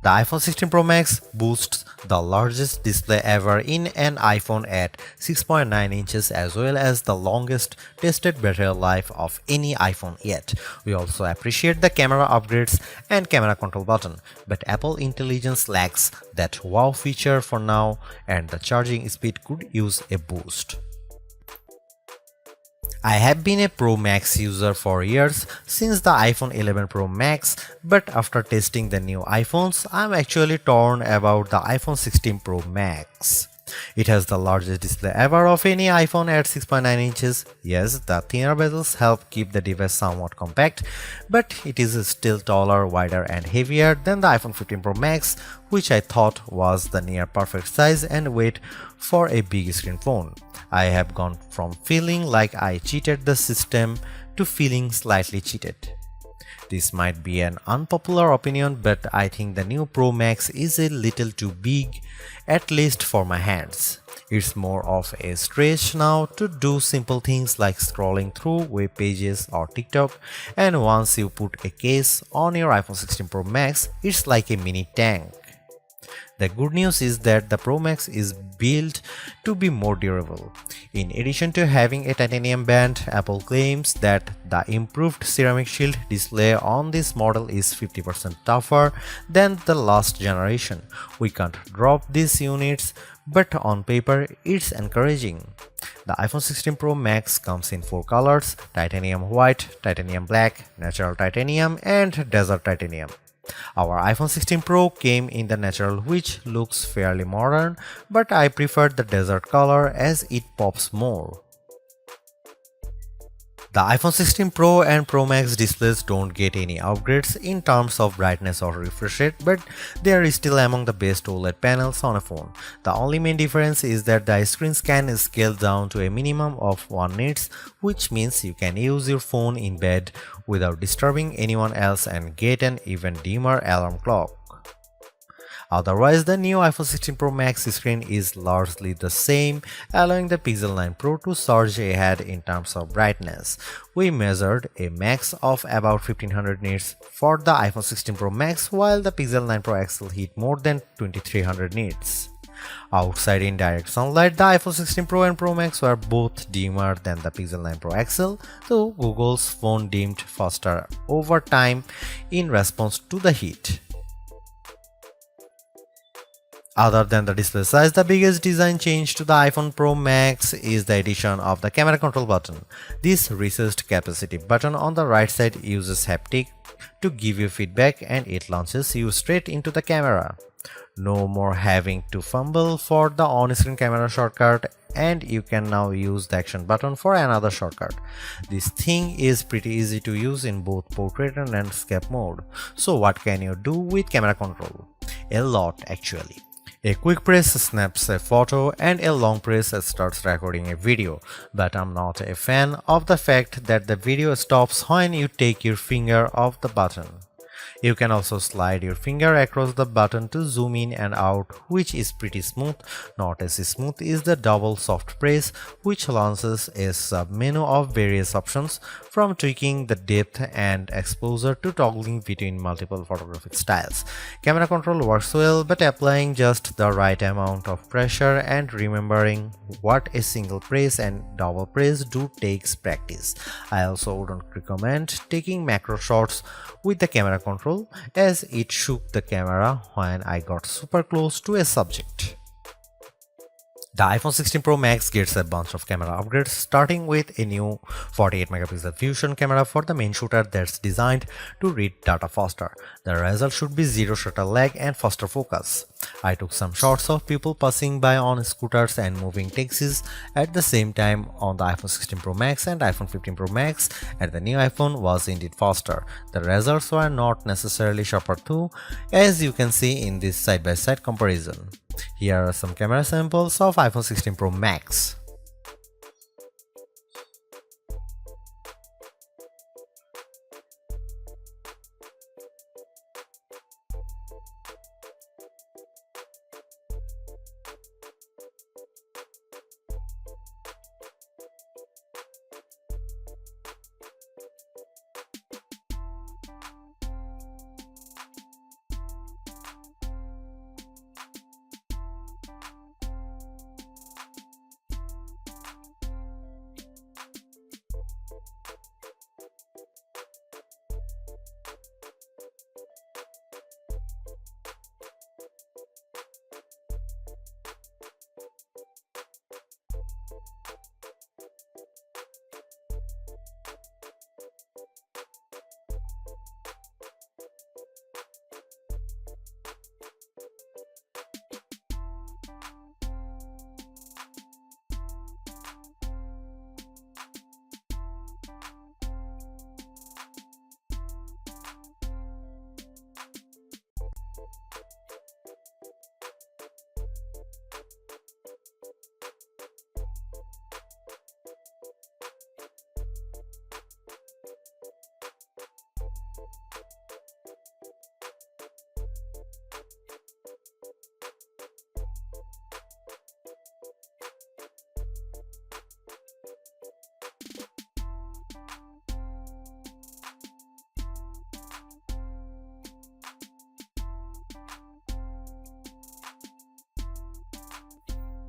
The iPhone 16 Pro Max boasts the largest display ever in an iPhone at 6.9 inches as well as the longest tested battery life of any iPhone yet. We also appreciate the camera upgrades and camera control button, but Apple Intelligence lacks that wow feature for now and the charging speed could use a boost. I have been a Pro Max user for years since the iPhone 11 Pro Max, but after testing the new iPhones, I'm actually torn about the iPhone 16 Pro Max. It has the largest display ever of any iPhone at 6.9 inches. Yes, the thinner bezels help keep the device somewhat compact, but it is still taller, wider and heavier than the iPhone 15 Pro Max, which I thought was the near perfect size and weight for a big screen phone. I have gone from feeling like I cheated the system to feeling slightly cheated. This might be an unpopular opinion, but I think the new Pro Max is a little too big, at least for my hands. It's more of a stretch now to do simple things like scrolling through web pages or TikTok, and once you put a case on your iPhone 16 Pro Max, it's like a mini tank. The good news is that the Pro Max is built to be more durable. In addition to having a titanium band, Apple claims that the improved ceramic shield display on this model is 50% tougher than the last generation. We can't drop these units, but on paper it's encouraging. The iPhone 16 Pro Max comes in 4 colors: titanium white, titanium black, natural titanium, and desert titanium. Our iPhone 16 Pro came in the natural, which looks fairly modern, but I prefer the desert color as it pops more. The iPhone 16 Pro and Pro Max displays don't get any upgrades in terms of brightness or refresh rate, but they are still among the best OLED panels on a phone. The only main difference is that the screens can scale down to a minimum of 1 nits, which means you can use your phone in bed without disturbing anyone else and get an even dimmer alarm clock. Otherwise, the new iPhone 16 Pro Max screen is largely the same, allowing the Pixel 9 Pro to surge ahead in terms of brightness. We measured a max of about 1500 nits for the iPhone 16 Pro Max, while the Pixel 9 Pro XL hit more than 2300 nits. Outside in direct sunlight, the iPhone 16 Pro and Pro Max were both dimmer than the Pixel 9 Pro XL, though Google's phone dimmed faster over time in response to the heat. Other than the display size, the biggest design change to the iPhone Pro Max is the addition of the camera control button. This recessed capacitive button on the right side uses haptic to give you feedback, and it launches you straight into the camera. No more having to fumble for the on-screen camera shortcut, and you can now use the action button for another shortcut. This thing is pretty easy to use in both portrait and landscape mode. So what can you do with camera control? A lot, actually. A quick press snaps a photo and a long press starts recording a video, but I'm not a fan of the fact that the video stops when you take your finger off the button. You can also slide your finger across the button to zoom in and out, which is pretty smooth. Not as smooth is the double soft press, which launches a sub-menu of various options, from tweaking the depth and exposure to toggling between multiple photographic styles. Camera control works well, but applying just the right amount of pressure and remembering what a single press and double press do takes practice. I also wouldn't recommend taking macro shots with the camera control, as it shook the camera when I got super close to a subject. The iPhone 16 Pro Max gets a bunch of camera upgrades, starting with a new 48 megapixel fusion camera for the main shooter that's designed to read data faster. The result should be zero shutter lag and faster focus. I took some shots of people passing by on scooters and moving taxis at the same time on the iPhone 16 Pro Max and iPhone 15 Pro Max, and the new iPhone was indeed faster. The results were not necessarily sharper though, as you can see in this side-by-side comparison. Here are some camera samples of iPhone 16 Pro Max.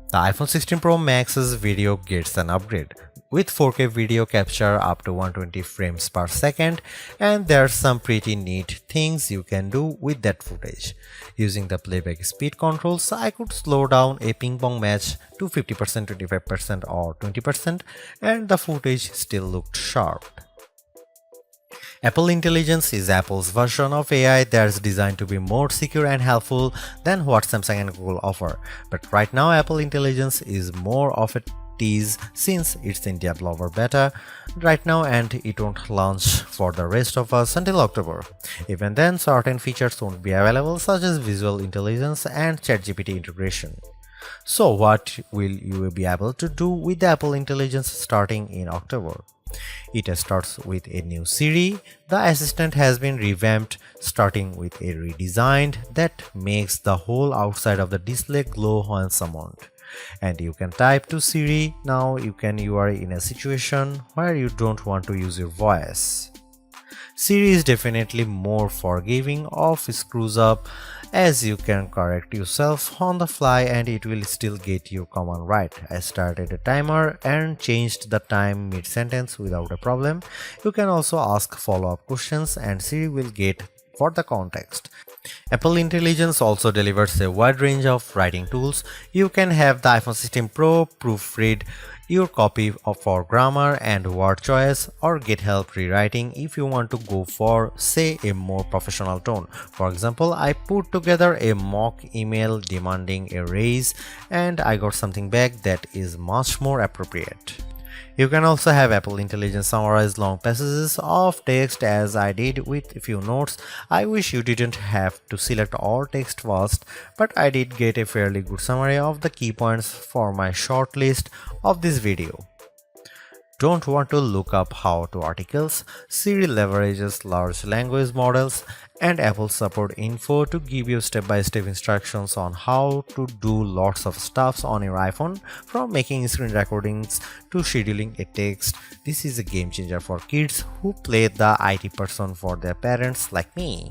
The iPhone 16 Pro Max's video gets an upgrade with 4K video capture up to 120 frames per second, and there's some pretty neat things you can do with that footage. Using the playback speed controls, I could slow down a ping pong match to 50%, 25% or 20%, and the footage still looked sharp. Apple Intelligence is Apple's version of AI that's designed to be more secure and helpful than what Samsung and Google offer. But right now, Apple Intelligence is more of a tease since it's in developer beta right now and it won't launch for the rest of us until October. Even then, certain features won't be available, such as visual intelligence and ChatGPT integration. So what will you be able to do with the Apple Intelligence starting in October? It starts with a new Siri. The assistant has been revamped, starting with a redesigned that makes the whole outside of the display glow when summoned. And you can type to Siri. Now you are in a situation where you don't want to use your voice. Siri is definitely more forgiving of screws up, as you can correct yourself on the fly and it will still get your command right. I started a timer and changed the time mid-sentence without a problem. You can also ask follow-up questions and Siri will get for the context. Apple Intelligence also delivers a wide range of writing tools. You can have the iPhone 16 Pro proofread your copy for grammar and word choice, or get help rewriting if you want to go for, say, a more professional tone. For example, I put together a mock email demanding a raise and I got something back that is much more appropriate. You can also have Apple Intelligence summarize long passages of text, as I did with a few notes. I wish you didn't have to select all text first, but I did get a fairly good summary of the key points for my short list of this video. Don't want to look up how-to articles? Siri leverages large language models and Apple support info to give you step-by-step instructions on how to do lots of stuffs on your iPhone, from making screen recordings to scheduling a text. This is a game changer for kids who play the IT person for their parents like me.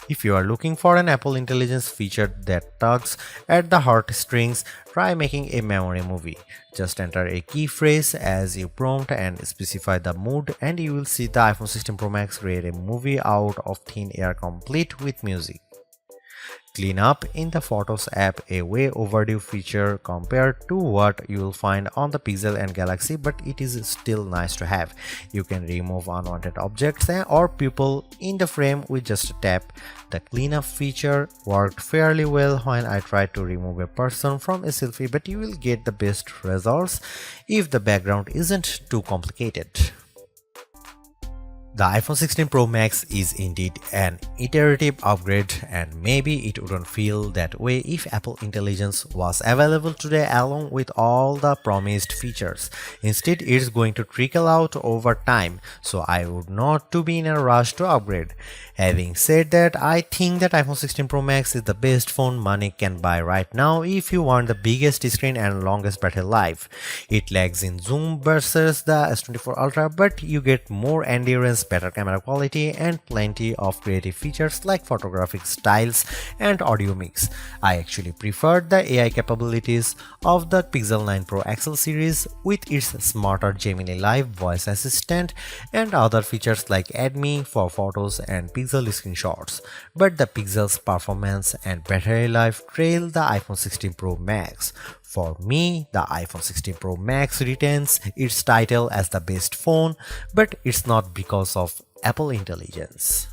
If you are looking for an Apple Intelligence feature that tugs at the heartstrings, try making a memory movie. Just enter a key phrase as you prompt and specify the mood, and you will see the iPhone 16 Pro Max create a movie out of thin air complete with music. Clean up in the Photos app, a way overdue feature compared to what you will find on the Pixel and Galaxy, but it is still nice to have. You can remove unwanted objects or people in the frame with just a tap. The cleanup feature worked fairly well when I tried to remove a person from a selfie, but you will get the best results if the background isn't too complicated. The iPhone 16 Pro Max is indeed an iterative upgrade, and maybe it wouldn't feel that way if Apple Intelligence was available today along with all the promised features. Instead, it's going to trickle out over time, so I would not to be in a rush to upgrade. Having said that, I think that iPhone 16 Pro Max is the best phone money can buy right now if you want the biggest screen and longest battery life. It lags in zoom versus the S24 Ultra, but you get more endurance, better camera quality, and plenty of creative features like photographic styles and audio mix. I actually preferred the AI capabilities of the Pixel 9 Pro XL series with its smarter Gemini Live voice assistant and other features like Add Me for photos and Pixel screenshots. But the Pixel's performance and battery life trail the iPhone 16 Pro Max. For me, the iPhone 16 Pro Max retains its title as the best phone, but it's not because of Apple Intelligence.